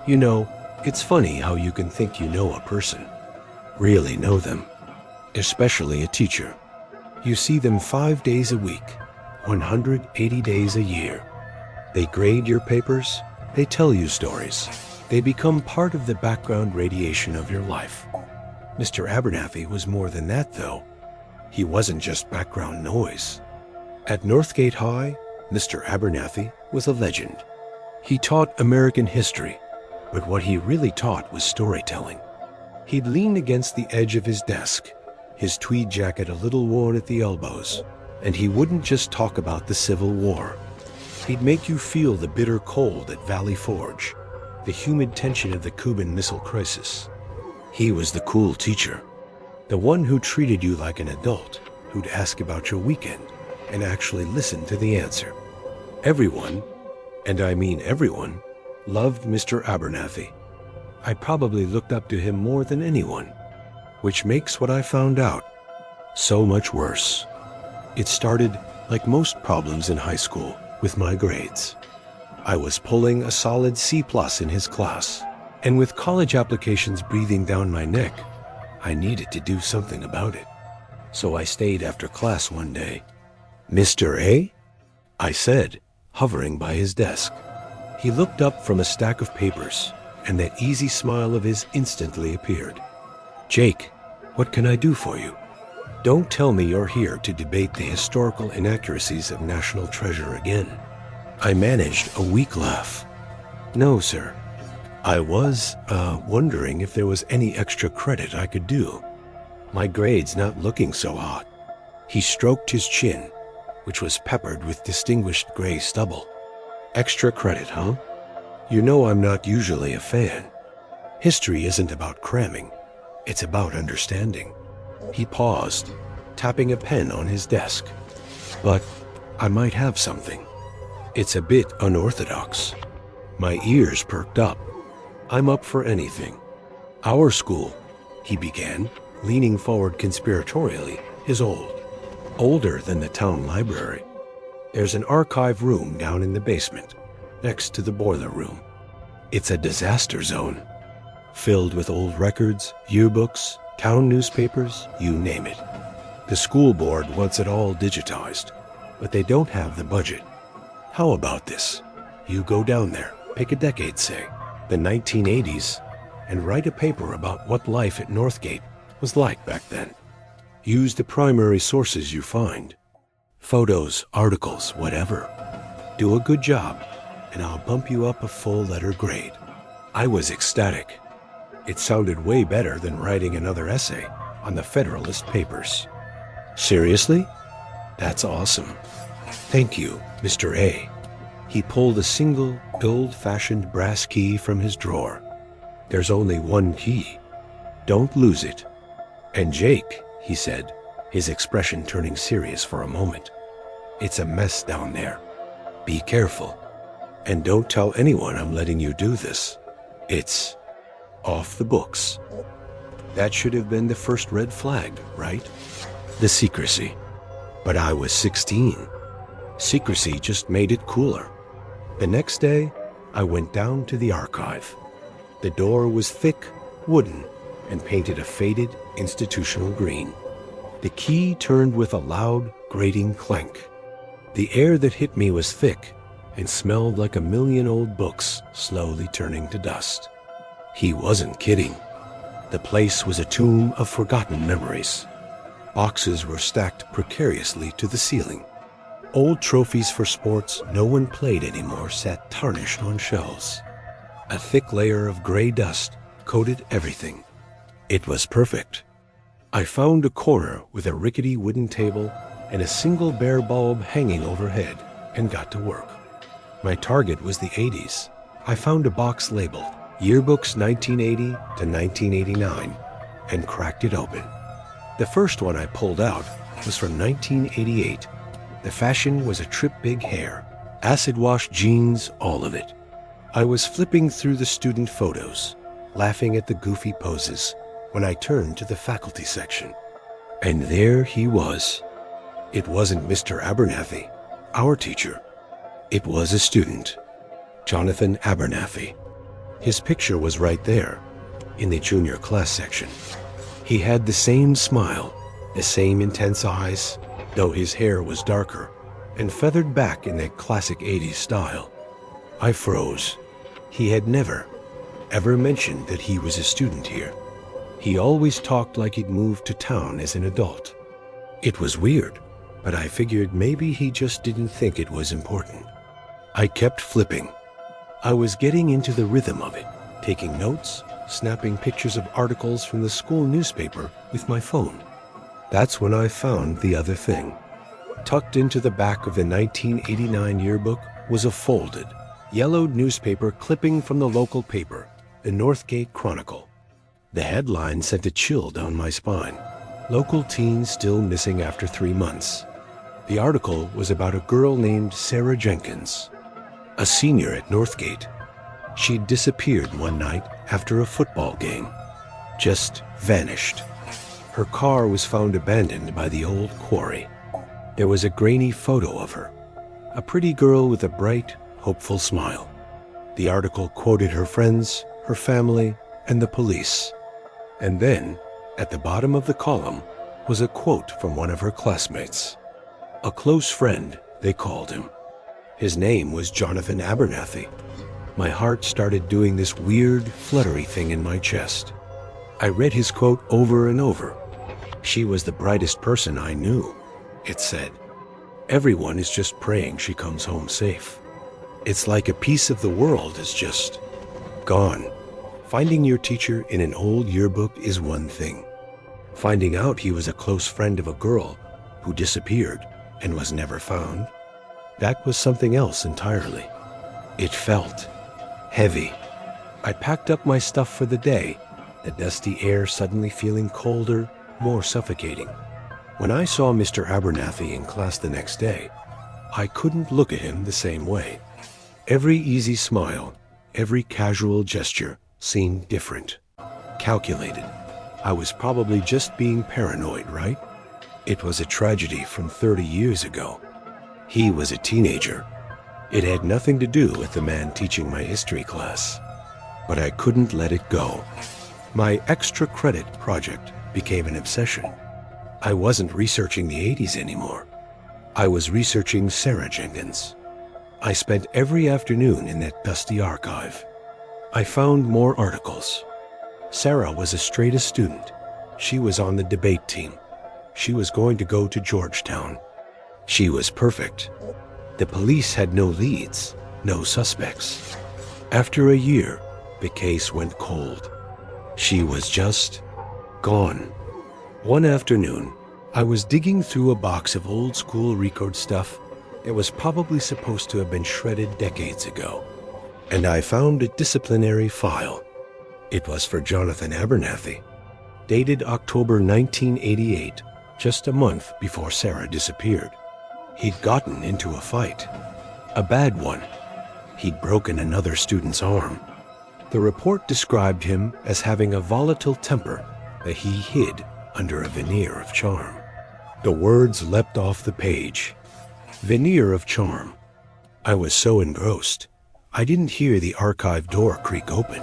You know, it's funny how you can think you know a person, really know them, especially a teacher. You see them 5 days a week, 180 days a year. They grade your papers, they tell you stories. They become part of the background radiation of your life. Mr. Abernathy was more than that, though. He wasn't just background noise. At Northgate High, Mr. Abernathy was a legend. He taught American history, but what he really taught was storytelling. He'd lean against the edge of his desk, his tweed jacket a little worn at the elbows, and he wouldn't just talk about the Civil War. He'd make you feel the bitter cold at Valley Forge, the humid tension of the Cuban Missile Crisis. He was the cool teacher, the one who treated you like an adult, who'd ask about your weekend and actually listen to the answer. Everyone, and I mean everyone, loved Mr. Abernathy. I probably looked up to him more than anyone, which makes what I found out so much worse. It started, like most problems in high school, with my grades. I was pulling a solid C+ in his class, and with college applications breathing down my neck, I needed to do something about it. So I stayed after class one day. "Mr. A?" I said, hovering by his desk. He looked up from a stack of papers, and that easy smile of his instantly appeared. "Jake, what can I do for you? Don't tell me you're here to debate the historical inaccuracies of National Treasure again." I managed a weak laugh. "No, sir. I was, wondering if there was any extra credit I could do. My grade's not looking so hot." He stroked his chin, which was peppered with distinguished gray stubble. "Extra credit, huh? You know I'm not usually a fan. History isn't about cramming. It's about understanding." He paused, tapping a pen on his desk. "But I might have something. It's a bit unorthodox." My ears perked up. "I'm up for anything. Our school," he began, leaning forward conspiratorially, "is old. Older than the town library. There's an archive room down in the basement, next to the boiler room. It's a disaster zone, filled with old records, yearbooks, town newspapers, you name it. The school board wants it all digitized, but they don't have the budget. How about this? You go down there, pick a decade, say, the 1980s, and write a paper about what life at Northgate was like back then. Use the primary sources you find. Photos, articles, whatever. Do a good job, and I'll bump you up a full letter grade." I was ecstatic. It sounded way better than writing another essay on the Federalist Papers. "Seriously? That's awesome. Thank you, Mr. A." He pulled a single, old-fashioned brass key from his drawer. "There's only one key. Don't lose it. And Jake," he said, his expression turning serious for a moment, "it's a mess down there. Be careful. And don't tell anyone I'm letting you do this. It's off the books." That should have been the first red flag, right? The secrecy. But I was 16. Secrecy just made it cooler. The next day, I went down to the archive. The door was thick, wooden, and painted a faded institutional green. The key turned with a loud, grating clank. The air that hit me was thick and smelled like a million old books slowly turning to dust. He wasn't kidding. The place was a tomb of forgotten memories. Boxes were stacked precariously to the ceiling. Old trophies for sports no one played anymore sat tarnished on shelves. A thick layer of gray dust coated everything. It was perfect. I found a corner with a rickety wooden table and a single bare bulb hanging overhead and got to work. My target was the 80s. I found a box labeled Yearbooks 1980 to 1989 and cracked it open. The first one I pulled out was from 1988. The fashion was a trip big hair, acid-wash jeans, all of it. I was flipping through the student photos, laughing at the goofy poses, when I turned to the faculty section. And there he was. It wasn't Mr. Abernathy, our teacher. It was a student, Jonathan Abernathy. His picture was right there, in the junior class section. He had the same smile, the same intense eyes, though his hair was darker and feathered back in that classic 80s style. I froze. He had never, ever mentioned that he was a student here. He always talked like he'd moved to town as an adult. It was weird, but I figured maybe he just didn't think it was important. I kept flipping. I was getting into the rhythm of it, taking notes, snapping pictures of articles from the school newspaper with my phone. That's when I found the other thing. Tucked into the back of the 1989 yearbook was a folded, yellowed newspaper clipping from the local paper, the Northgate Chronicle. The headline sent a chill down my spine. Local teen still missing after 3 months. The article was about a girl named Sarah Jenkins, a senior at Northgate. She'd disappeared one night after a football game. Just vanished. Her car was found abandoned by the old quarry. There was a grainy photo of her, a pretty girl with a bright, hopeful smile. The article quoted her friends, her family, and the police. And then, at the bottom of the column, was a quote from one of her classmates. A close friend, they called him. His name was Jonathan Abernathy. My heart started doing this weird, fluttery thing in my chest. I read his quote over and over. She was the brightest person I knew, it said. Everyone is just praying she comes home safe. It's like a piece of the world is just gone. Finding your teacher in an old yearbook is one thing. Finding out he was a close friend of a girl who disappeared and was never found, that was something else entirely. It felt heavy. I packed up my stuff for the day, the dusty air suddenly feeling colder, more suffocating. When I saw Mr. Abernathy in class the next day, I couldn't look at him the same way. Every easy smile, every casual gesture seemed different, calculated. I was probably just being paranoid, right? It was a tragedy from 30 years ago. He was a teenager. It had nothing to do with the man teaching my history class. But I couldn't let it go. My extra credit project became an obsession. I wasn't researching the 80s anymore. I was researching Sarah Jenkins. I spent every afternoon in that dusty archive. I found more articles. Sarah was a straight-A student. She was on the debate team. She was going to go to Georgetown. She was perfect. The police had no leads, no suspects. After a year, the case went cold. She was just gone. One afternoon, I was digging through a box of old-school record stuff that was probably supposed to have been shredded decades ago, and I found a disciplinary file. It was for Jonathan Abernathy, dated October 1988, just a month before Sarah disappeared. He'd gotten into a fight, a bad one. He'd broken another student's arm. The report described him as having a volatile temper that he hid under a veneer of charm. The words leapt off the page. Veneer of charm. I was so engrossed, I didn't hear the archive door creak open.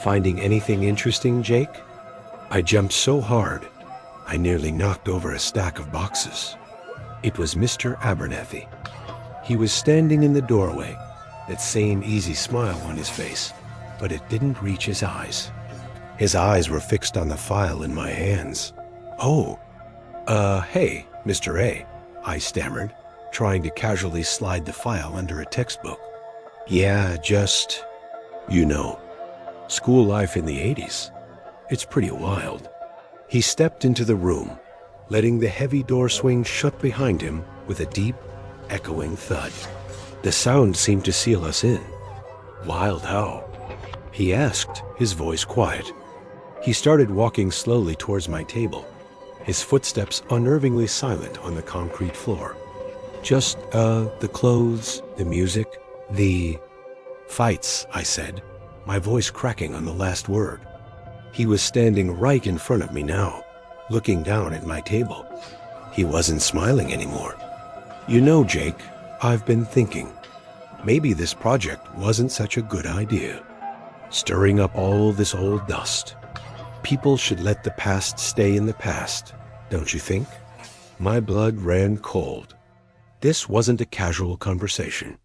Finding anything interesting, Jake? I jumped so hard, I nearly knocked over a stack of boxes. It was Mr. Abernathy. He was standing in the doorway, that same easy smile on his face, but it didn't reach his eyes. His eyes were fixed on the file in my hands. Oh, hey, Mr. A, I stammered, trying to casually slide the file under a textbook. Yeah, just, you know, school life in the 80s. It's pretty wild. He stepped into the room, letting the heavy door swing shut behind him with a deep, echoing thud. The sound seemed to seal us in. Wild how? He asked, his voice quiet. He started walking slowly towards my table, his footsteps unnervingly silent on the concrete floor. Just, the clothes, the music, the fights, I said, my voice cracking on the last word. He was standing right in front of me now, looking down at my table. He wasn't smiling anymore. You know, Jake, I've been thinking, maybe this project wasn't such a good idea. stirring up all this old dust. People should let the past stay in the past, don't you think? My blood ran cold. This wasn't a casual conversation.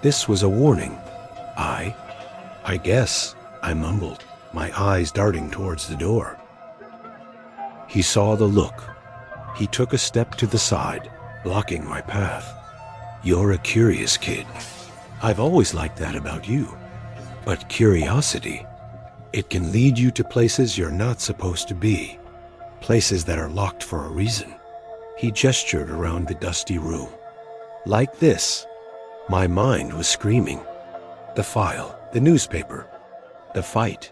This was a warning. I guess, I mumbled, my eyes darting towards the door. He saw the look. He took a step to the side, blocking my path. You're a curious kid. I've always liked that about you. But curiosity, it can lead you to places you're not supposed to be. Places that are locked for a reason. He gestured around the dusty room. Like this. My mind was screaming. The file, the newspaper, the fight,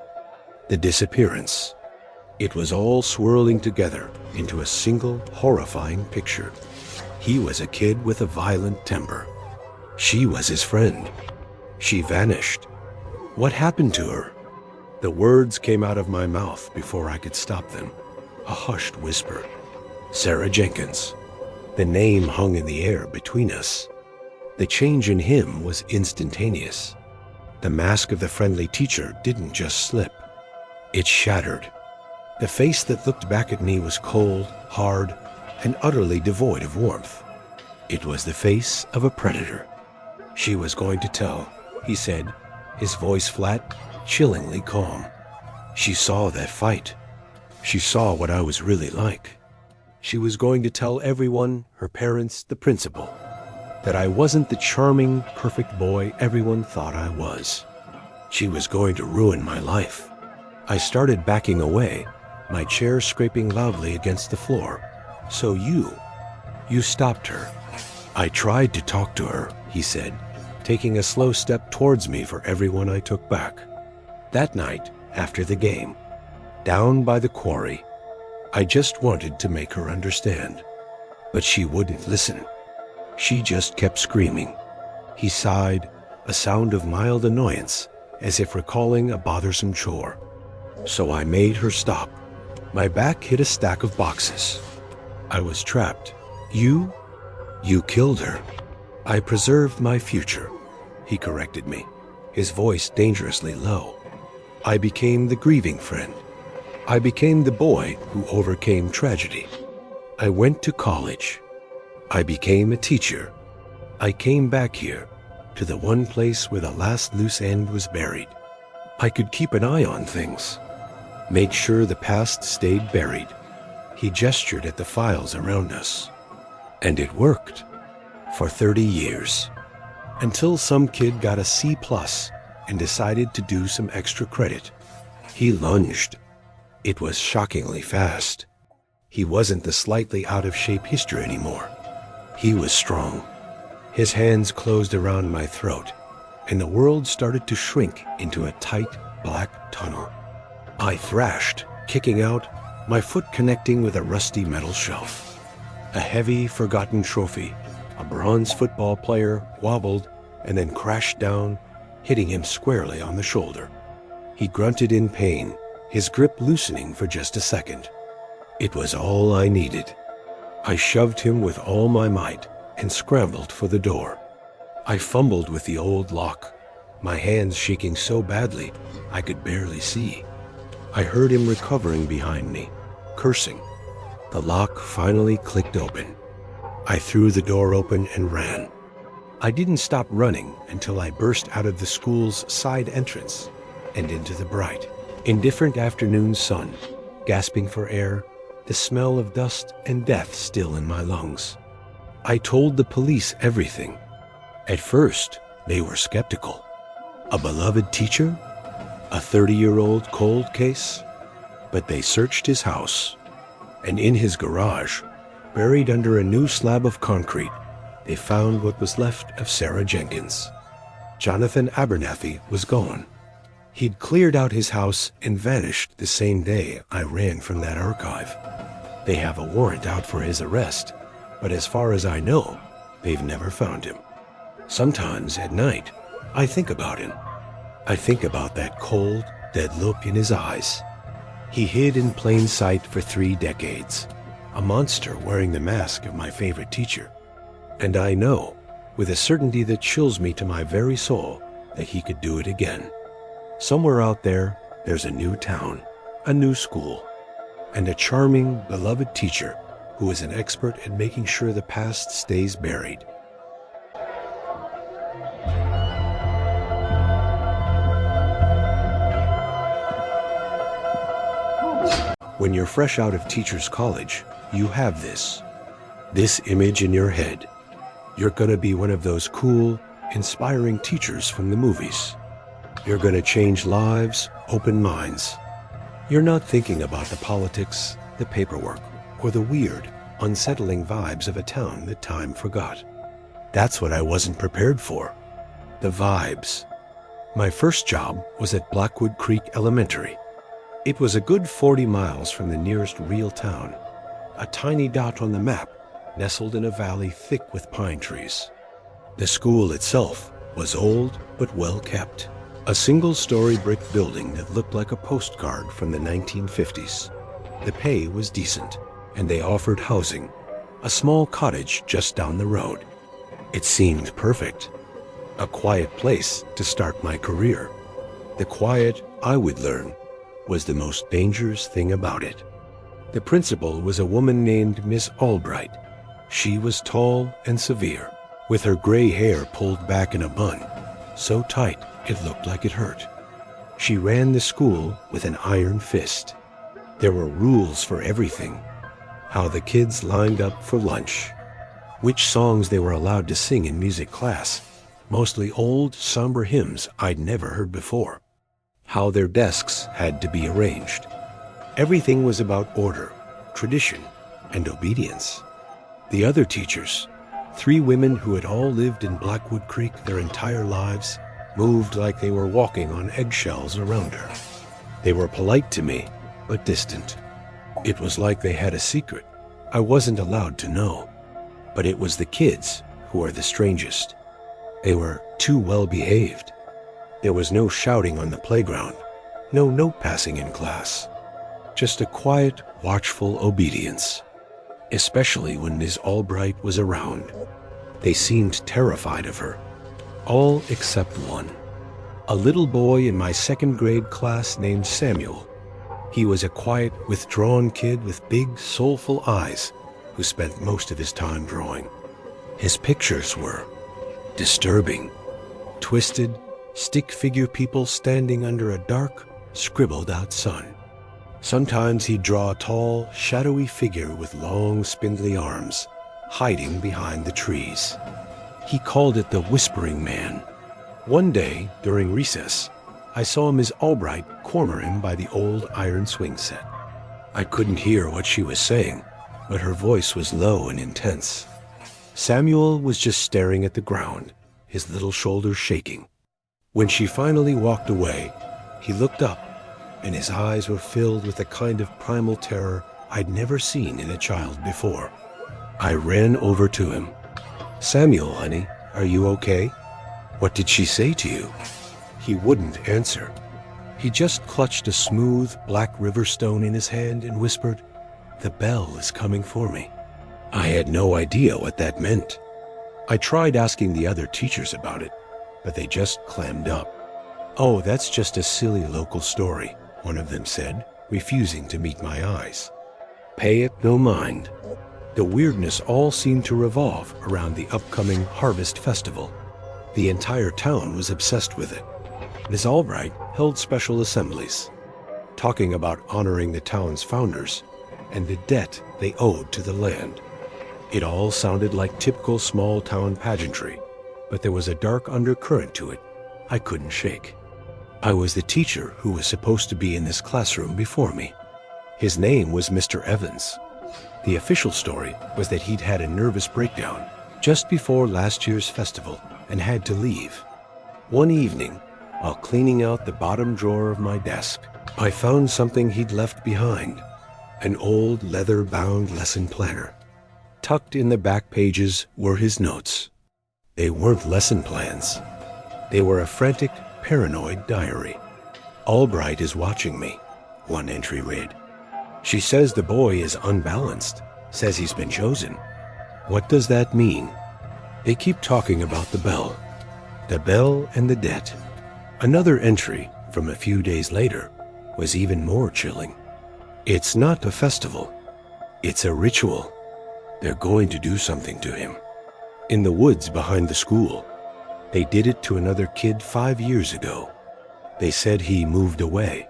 the disappearance. It was all swirling together into a single horrifying picture. He was a kid with a violent temper. She was his friend. She vanished. What happened to her? The words came out of my mouth before I could stop them. A hushed whisper. Sarah Jenkins. The name hung in the air between us. The change in him was instantaneous. The mask of the friendly teacher didn't just slip. It shattered. The face that looked back at me was cold, hard, and utterly devoid of warmth. It was the face of a predator. She was going to tell, he said, his voice flat, chillingly calm. She saw that fight. She saw what I was really like. She was going to tell everyone, her parents, the principal, that I wasn't the charming, perfect boy everyone thought I was. She was going to ruin my life. I started backing away, my chair scraping loudly against the floor. So you stopped her. I tried to talk to her, he said, taking a slow step towards me for everyone I took back. That night, after the game, down by the quarry, I just wanted to make her understand. But she wouldn't listen. She just kept screaming. He sighed, a sound of mild annoyance, as if recalling a bothersome chore. So I made her stop. My back hit a stack of boxes. I was trapped. You killed her. I preserved my future, he corrected me, his voice dangerously low. I became the grieving friend. I became the boy who overcame tragedy. I went to college. I became a teacher. I came back here, to the one place where the last loose end was buried. I could keep an eye on things, make sure the past stayed buried. He gestured at the files around us. And it worked. For 30 years. Until some kid got a C+ and decided to do some extra credit. He lunged. It was shockingly fast. He wasn't the slightly out-of-shape hister anymore. He was strong. His hands closed around my throat, and the world started to shrink into a tight, black tunnel. I thrashed, kicking out, my foot connecting with a rusty metal shelf. A heavy, forgotten trophy, a bronze football player, wobbled and then crashed down, hitting him squarely on the shoulder. He grunted in pain, his grip loosening for just a second. It was all I needed. I shoved him with all my might and scrambled for the door. I fumbled with the old lock, my hands shaking so badly I could barely see. I heard him recovering behind me, cursing. The lock finally clicked open. I threw the door open and ran. I didn't stop running until I burst out of the school's side entrance and into the bright, indifferent afternoon sun, gasping for air, the smell of dust and death still in my lungs. I told the police everything. At first, they were skeptical. A beloved teacher? A 30-year-old cold case? But they searched his house, and in his garage, buried under a new slab of concrete, they found what was left of Sarah Jenkins. Jonathan Abernathy was gone. He'd cleared out his house and vanished the same day I ran from that archive. They have a warrant out for his arrest, but as far as I know, they've never found him. Sometimes at night, I think about him. I think about that cold, dead look in his eyes. He hid in plain sight for 3 decades, a monster wearing the mask of my favorite teacher. And I know, with a certainty that chills me to my very soul, that he could do it again. Somewhere out there, there's a new town, a new school, and a charming, beloved teacher who is an expert at making sure the past stays buried. When you're fresh out of teacher's college, you have this image in your head. You're gonna be one of those cool, inspiring teachers from the movies. You're gonna change lives, open minds. You're not thinking about the politics, the paperwork, or the weird, unsettling vibes of a town that time forgot. That's what I wasn't prepared for. The vibes. My first job was at Blackwood Creek Elementary. It was a good 40 miles from the nearest real town, a tiny dot on the map, nestled in a valley thick with pine trees. The school itself was old but well kept, a single-story brick building that looked like a postcard from the 1950s. The pay was decent, and they offered housing, a small cottage just down the road. It seemed perfect, a quiet place to start my career. The quiet I would learn was the most dangerous thing about it. The principal was a woman named Miss Albright. She was tall and severe, with her gray hair pulled back in a bun, so tight it looked like it hurt. She ran the school with an iron fist. There were rules for everything: how the kids lined up for lunch, which songs they were allowed to sing in music class, mostly old, somber hymns I'd never heard before, how their desks had to be arranged. Everything was about order, tradition, and obedience. The other teachers, 3 women who had all lived in Blackwood Creek their entire lives, moved like they were walking on eggshells around her. They were polite to me, but distant. It was like they had a secret I wasn't allowed to know. But it was the kids who were the strangest. They were too well behaved. There was no shouting on the playground, no note passing in class, just a quiet, watchful obedience, especially when Ms. Albright was around. They seemed terrified of her, all except one, a little boy in my 2nd grade class named Samuel. He was a quiet, withdrawn kid with big, soulful eyes who spent most of his time drawing. His pictures were disturbing, twisted, stick figure people standing under a dark, scribbled-out sun. Sometimes he'd draw a tall, shadowy figure with long, spindly arms, hiding behind the trees. He called it the Whispering Man. One day, during recess, I saw Ms. Albright corner him by the old iron swing set. I couldn't hear what she was saying, but her voice was low and intense. Samuel was just staring at the ground, his little shoulders shaking. When she finally walked away, he looked up, and his eyes were filled with a kind of primal terror I'd never seen in a child before. I ran over to him. "Samuel, honey, are you okay? What did she say to you?" He wouldn't answer. He just clutched a smooth, black river stone in his hand and whispered, "The bell is coming for me." I had no idea what that meant. I tried asking the other teachers about it, but they just clammed up. "Oh, that's just a silly local story," one of them said, refusing to meet my eyes. Pay it no mind. The weirdness all seemed to revolve around the upcoming Harvest Festival. The entire town was obsessed with it. Ms. Albright held special assemblies, talking about honoring the town's founders and the debt they owed to the land. It all sounded like typical small-town pageantry, but there was a dark undercurrent to it I couldn't shake. I was the teacher who was supposed to be in this classroom before me. His name was Mr. Evans. The official story was that he'd had a nervous breakdown just before last year's festival and had to leave. One evening, while cleaning out the bottom drawer of my desk, I found something he'd left behind, an old leather-bound lesson planner. Tucked in the back pages were his notes. They weren't lesson plans. They were a frantic, paranoid diary. "Albright is watching me," one entry read. "She says the boy is unbalanced, says he's been chosen. What does that mean? They keep talking about the bell and the debt." Another entry from a few days later was even more chilling. It's not a festival. It's a ritual. They're going to do something to him. In the woods behind the school. They did it to another kid 5 years ago. They said he moved away.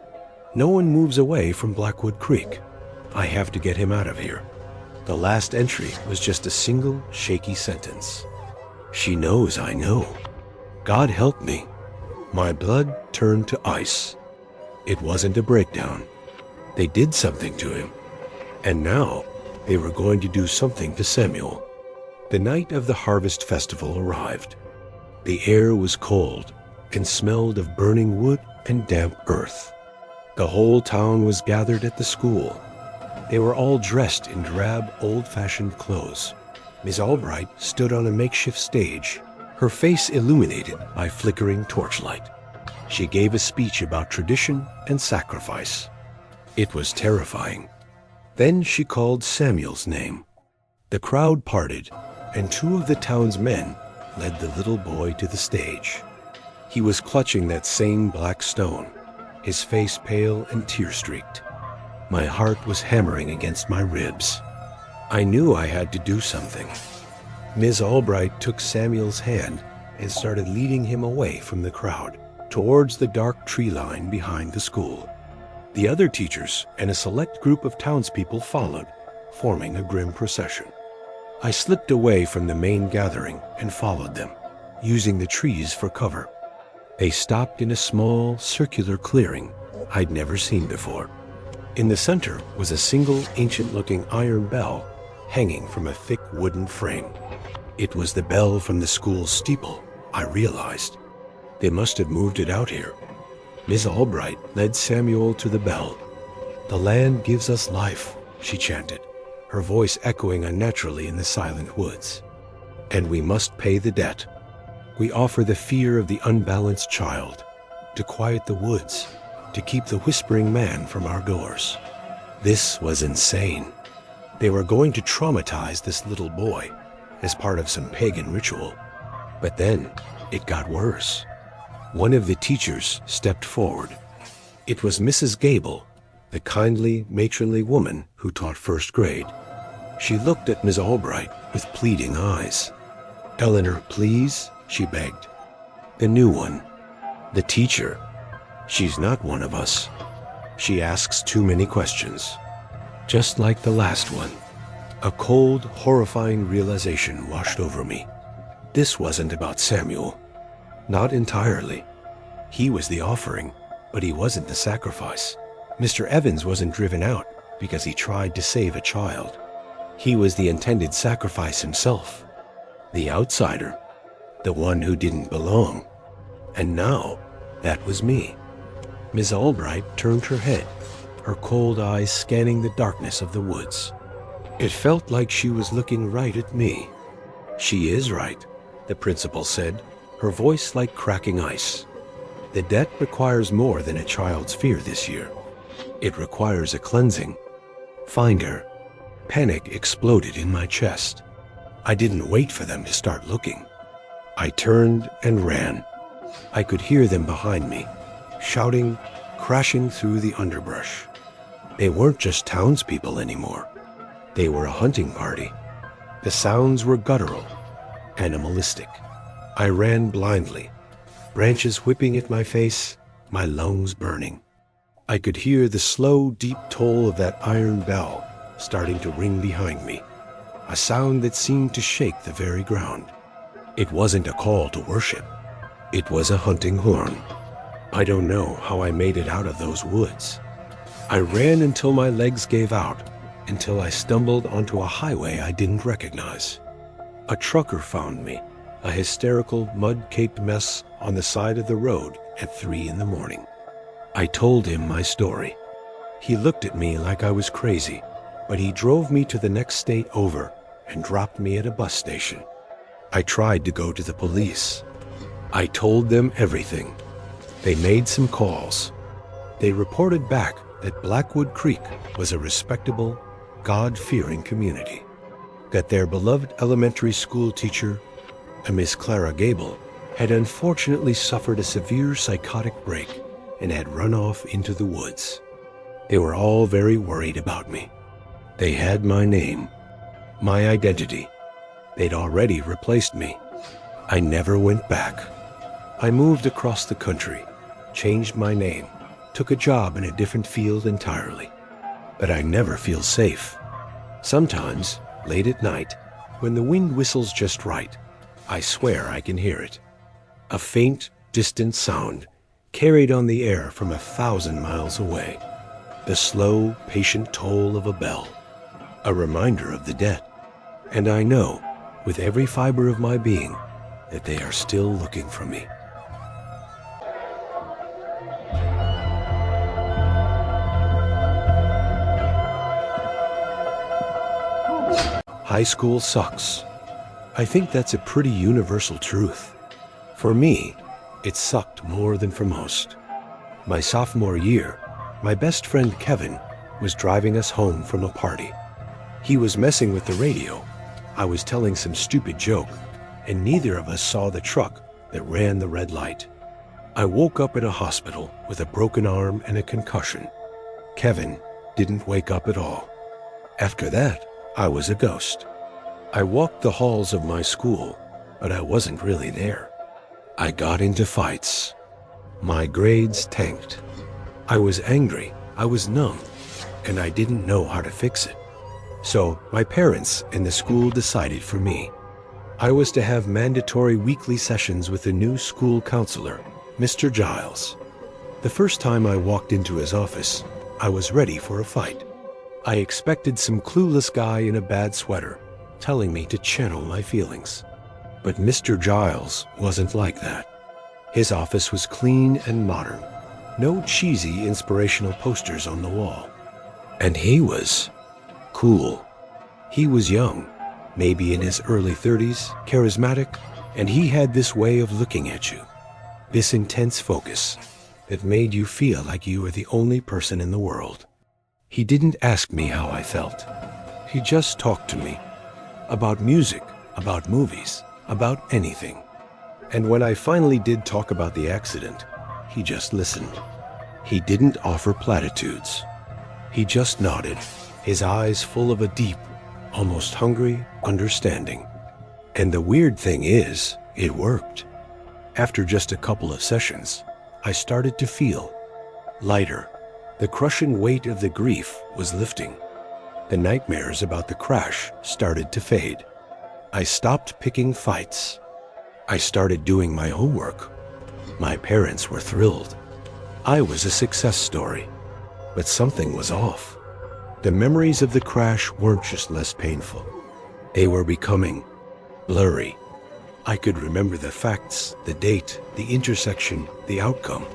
No one moves away from Blackwood Creek. I have to get him out of here. The last entry was just a single shaky sentence. She knows I know. God help me. My blood turned to ice. It wasn't a breakdown. They did something to him. And now they were going to do something to Samuel. The night of the harvest festival arrived. The air was cold and smelled of burning wood and damp earth. The whole town was gathered at the school. They were all dressed in drab, old-fashioned clothes. Miss Albright stood on a makeshift stage, her face illuminated by flickering torchlight. She gave a speech about tradition and sacrifice. It was terrifying. Then she called Samuel's name. The crowd parted, and 2 of the town's men led the little boy to the stage. He was clutching that same black stone, his face pale and tear-streaked. My heart was hammering against my ribs. I knew I had to do something. Ms. Albright took Samuel's hand and started leading him away from the crowd, towards the dark tree line behind the school. The other teachers and a select group of townspeople followed, forming a grim procession. I slipped away from the main gathering and followed them, using the trees for cover. They stopped in a small, circular clearing I'd never seen before. In the center was a single ancient-looking iron bell hanging from a thick wooden frame. It was the bell from the school's steeple, I realized. They must have moved it out here. Miss Albright led Samuel to the bell. "The land gives us life," she chanted, her voice echoing unnaturally in the silent woods. "And we must pay the debt. We offer the fear of the unbalanced child, to quiet the woods, to keep the whispering man from our doors." This was insane. They were going to traumatize this little boy as part of some pagan ritual. But then it got worse. One of the teachers stepped forward. It was Mrs. Gable, the kindly, matronly woman who taught first grade. She looked at Miss Albright with pleading eyes. "Eleanor, please," she begged. "The new one. The teacher. She's not one of us. She asks too many questions." Just like the last one, a cold, horrifying realization washed over me. This wasn't about Samuel. Not entirely. He was the offering, but he wasn't the sacrifice. Mr. Evans wasn't driven out because he tried to save a child. He was the intended sacrifice himself. The outsider. The one who didn't belong. And now, that was me. Miss Albright turned her head, her cold eyes scanning the darkness of the woods. It felt like she was looking right at me. "She is right," the principal said, her voice like cracking ice. "The debt requires more than a child's fear this year. It requires a cleansing. Find her." Panic exploded in my chest. I didn't wait for them to start looking. I turned and ran. I could hear them behind me, shouting, crashing through the underbrush. They weren't just townspeople anymore. They were a hunting party. The sounds were guttural, animalistic. I ran blindly, branches whipping at my face, my lungs burning. I could hear the slow, deep toll of that iron bell starting to ring behind me, a sound that seemed to shake the very ground. It wasn't a call to worship. It was a hunting horn. I don't know how I made it out of those woods. I ran until my legs gave out, until I stumbled onto a highway I didn't recognize. A trucker found me, a hysterical, mud-caked mess on the side of the road at 3 in the morning. I told him my story. He looked at me like I was crazy, but he drove me to the next state over and dropped me at a bus station. I tried to go to the police. I told them everything. They made some calls. They reported back that Blackwood Creek was a respectable, God-fearing community, that their beloved elementary school teacher, a Miss Clara Gable, had unfortunately suffered a severe psychotic break and had run off into the woods. They were all very worried about me. They had my name, my identity. They'd already replaced me. I never went back. I moved across the country, changed my name, took a job in a different field entirely. But I never feel safe. Sometimes, late at night, when the wind whistles just right, I swear I can hear it. A faint, distant sound carried on the air from 1,000 miles away. The slow, patient toll of a bell. A reminder of the dead. And I know, with every fiber of my being, that they are still looking for me. High school sucks. I think that's a pretty universal truth. For me, it sucked more than for most. My sophomore year, my best friend Kevin was driving us home from a party. He was messing with the radio. I was telling some stupid joke, and neither of us saw the truck that ran the red light. I woke up in a hospital with a broken arm and a concussion. Kevin didn't wake up at all. After that, I was a ghost. I walked the halls of my school, but I wasn't really there. I got into fights. My grades tanked. I was angry, I was numb, and I didn't know how to fix it. So my parents and the school decided for me. I was to have mandatory weekly sessions with the new school counselor, Mr. Giles. The first time I walked into his office, I was ready for a fight. I expected some clueless guy in a bad sweater telling me to channel my feelings. But Mr. Giles wasn't like that. His office was clean and modern. No cheesy inspirational posters on the wall. And he was cool. He was young, maybe in his early 30s, charismatic, and he had this way of looking at you, this intense focus that made you feel like you were the only person in the world. He didn't ask me how I felt. He just talked to me about music, about movies, about anything. And when I finally did talk about the accident, he just listened. He didn't offer platitudes. He just nodded, his eyes full of a deep, almost hungry understanding. And the weird thing is, it worked. After just a couple of sessions, I started to feel lighter. The crushing weight of the grief was lifting. The nightmares about the crash started to fade. I stopped picking fights. I started doing my homework. My parents were thrilled. I was a success story. But something was off. The memories of the crash weren't just less painful. They were becoming blurry. I could remember the facts, the date, the intersection, the outcome.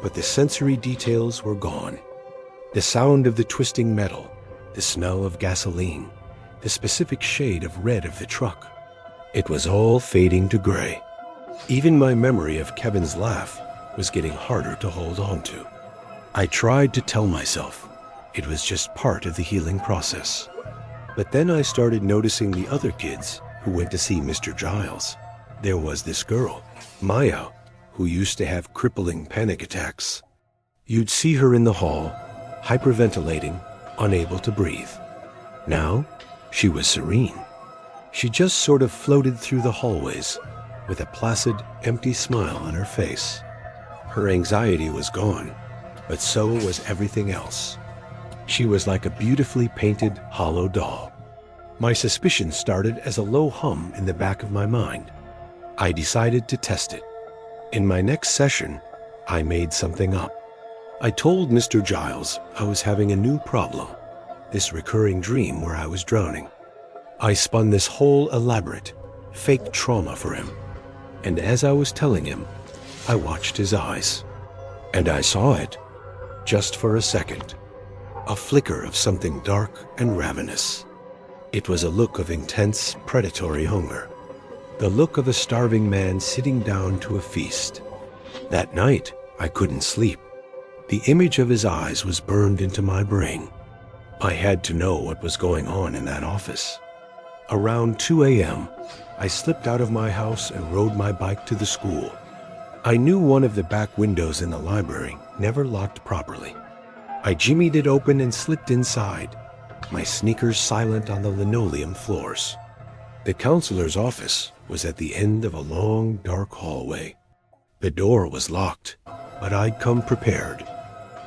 But the sensory details were gone. The sound of the twisting metal, the smell of gasoline, the specific shade of red of the truck. It was all fading to gray. Even my memory of Kevin's laugh was getting harder to hold on to. I tried to tell myself it was just part of the healing process. But then I started noticing the other kids who went to see Mr. Giles. There was this girl, Maya, who used to have crippling panic attacks. You'd see her in the hall, hyperventilating, unable to breathe. Now, she was serene. She just sort of floated through the hallways with a placid, empty smile on her face. Her anxiety was gone, but so was everything else. She was like a beautifully painted, hollow doll. My suspicion started as a low hum in the back of my mind. I decided to test it. In my next session, I made something up. I told Mr. Giles I was having a new problem, this recurring dream where I was drowning. I spun this whole elaborate, fake trauma for him. And as I was telling him, I watched his eyes. And I saw it, just for a second. A flicker of something dark and ravenous. It was a look of intense, predatory hunger. The look of a starving man sitting down to a feast. That night, I couldn't sleep. The image of his eyes was burned into my brain. I had to know what was going on in that office. Around 2 a.m., I slipped out of my house and rode my bike to the school. I knew one of the back windows in the library never locked properly. I jimmied it open and slipped inside, my sneakers silent on the linoleum floors. The counselor's office was at the end of a long, dark hallway. The door was locked, but I'd come prepared.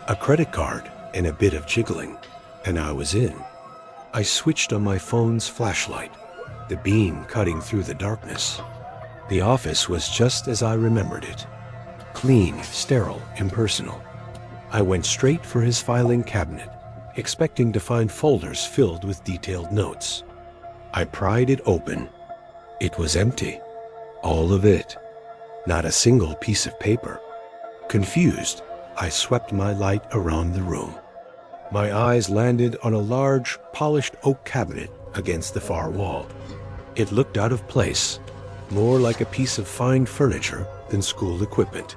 A credit card and a bit of jiggling, and I was in. I switched on my phone's flashlight, the beam cutting through the darkness. The office was just as I remembered it. Clean, sterile, impersonal. I went straight for his filing cabinet, expecting to find folders filled with detailed notes. I pried it open. It was empty. All of it. Not a single piece of paper. Confused, I swept my light around the room. My eyes landed on a large, polished oak cabinet against the far wall. It looked out of place, more like a piece of fine furniture than school equipment.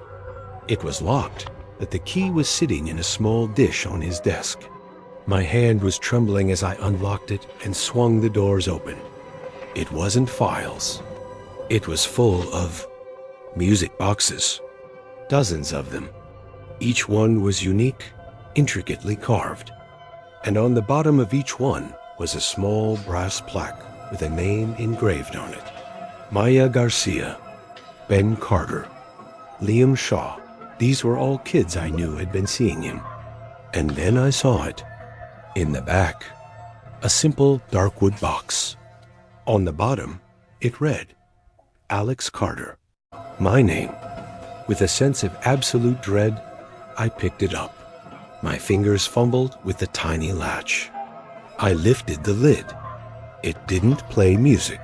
It was locked, but the key was sitting in a small dish on his desk. My hand was trembling as I unlocked it and swung the doors open. It wasn't files. It was full of music boxes. Dozens of them. Each one was unique, intricately carved. And on the bottom of each one was a small brass plaque with a name engraved on it. Maya Garcia, Ben Carter, Liam Shaw. These were all kids I knew had been seeing him. And then I saw it. In the back, a simple darkwood box. On the bottom, it read, Alex Carter, my name. With a sense of absolute dread, I picked it up. My fingers fumbled with the tiny latch. I lifted the lid. It didn't play music.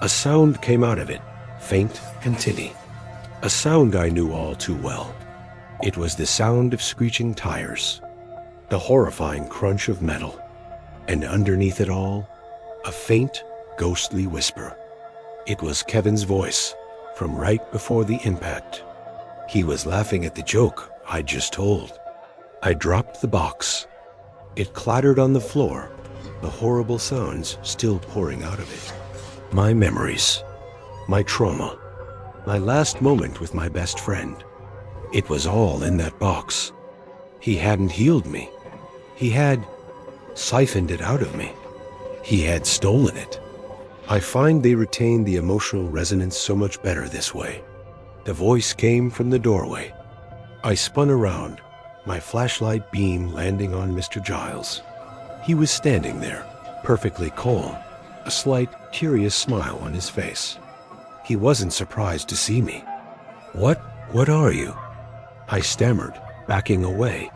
A sound came out of it, faint and tinny. A sound I knew all too well. It was the sound of screeching tires, the horrifying crunch of metal, and underneath it all, a faint, ghostly whisper. It was Kevin's voice from right before the impact. He was laughing at the joke I'd just told. I dropped the box. It clattered on the floor, the horrible sounds still pouring out of it. My memories, my trauma, my last moment with my best friend. It was all in that box. He hadn't healed me. He had siphoned it out of me. He had stolen it. I find they retain the emotional resonance so much better this way. The voice came from the doorway. I spun around, my flashlight beam landing on Mr. Giles. He was standing there, perfectly calm, a slight, curious smile on his face. He wasn't surprised to see me. What are you? I stammered, backing away.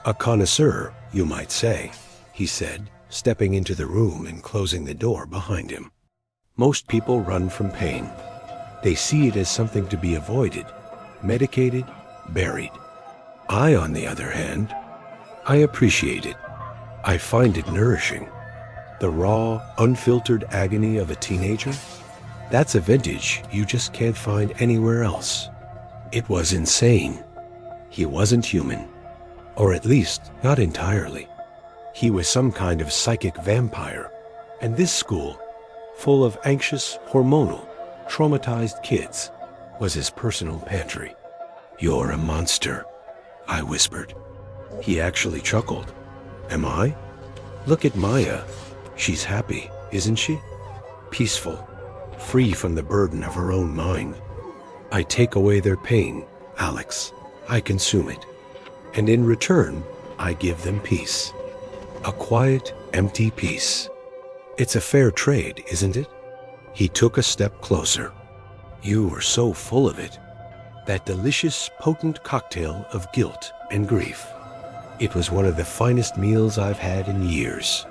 A connoisseur, you might say, he said, stepping into the room and closing the door behind him. Most people run from pain. They see it as something to be avoided, medicated, buried. I, on the other hand, I appreciate it. I find it nourishing. The raw, unfiltered agony of a teenager, that's a vintage you just can't find anywhere else. It was insane. He wasn't human, or at least not entirely. He was some kind of psychic vampire, and this school, full of anxious, hormonal, traumatized kids, was his personal pantry. You're a monster, I whispered. He actually chuckled. Am I? Look at Maya. She's happy, isn't she? Peaceful, free from the burden of her own mind. I take away their pain, Alex. I consume it. And in return, I give them peace. A quiet, empty peace. It's a fair trade, isn't it? He took a step closer. You were so full of it. That delicious, potent cocktail of guilt and grief. It was one of the finest meals I've had in years.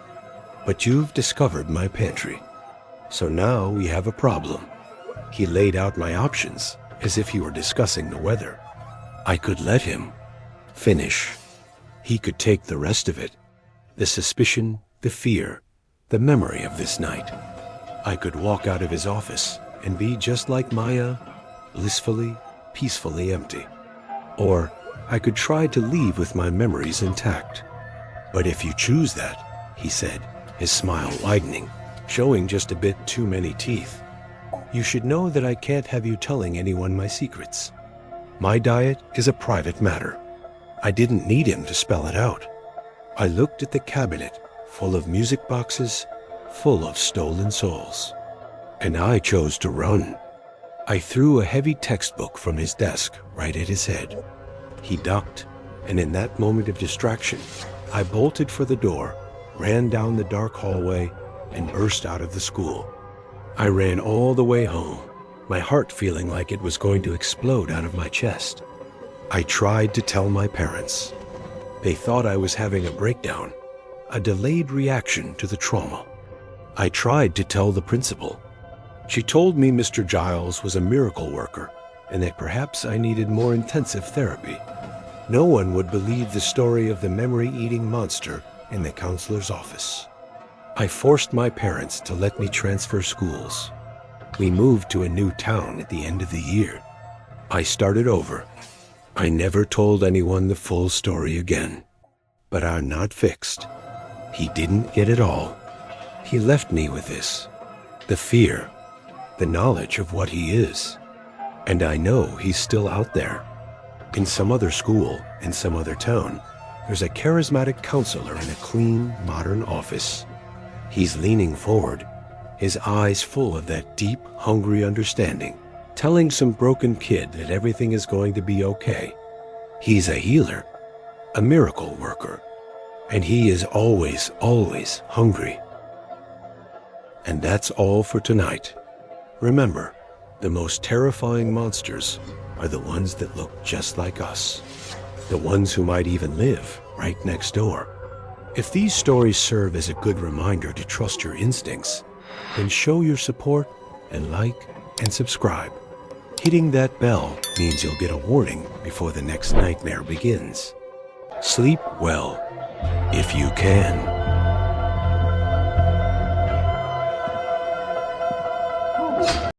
But you've discovered my pantry. So now we have a problem. He laid out my options as if he were discussing the weather. I could let him finish. He could take the rest of it. The suspicion, the fear, the memory of this night. I could walk out of his office and be just like Maya, blissfully, peacefully empty. Or I could try to leave with my memories intact. But if you choose that, he said, his smile widening, showing just a bit too many teeth, you should know that I can't have you telling anyone my secrets. My diet is a private matter. I didn't need him to spell it out. I looked at the cabinet full of music boxes, full of stolen souls. And I chose to run. I threw a heavy textbook from his desk right at his head. He ducked, and in that moment of distraction, I bolted for the door, ran down the dark hallway, and burst out of the school. I ran all the way home, my heart feeling like it was going to explode out of my chest. I tried to tell my parents. They thought I was having a breakdown, a delayed reaction to the trauma. I tried to tell the principal. She told me Mr. Giles was a miracle worker and that perhaps I needed more intensive therapy. No one would believe the story of the memory-eating monster in the counselor's office. I forced my parents to let me transfer schools. We moved to a new town at the end of the year. I started over. I never told anyone the full story again. But I'm not fixed. He didn't get it all. He left me with this, the fear, the knowledge of what he is. And I know he's still out there. In some other school, in some other town, there's a charismatic counselor in a clean, modern office. He's leaning forward, his eyes full of that deep, hungry understanding, telling some broken kid that everything is going to be okay. He's a healer, a miracle worker, and he is always, always hungry. And that's all for tonight. Remember, the most terrifying monsters are the ones that look just like us, the ones who might even live right next door. If these stories serve as a good reminder to trust your instincts, then show your support and like and subscribe. Hitting that bell means you'll get a warning before the next nightmare begins. Sleep well, if you can.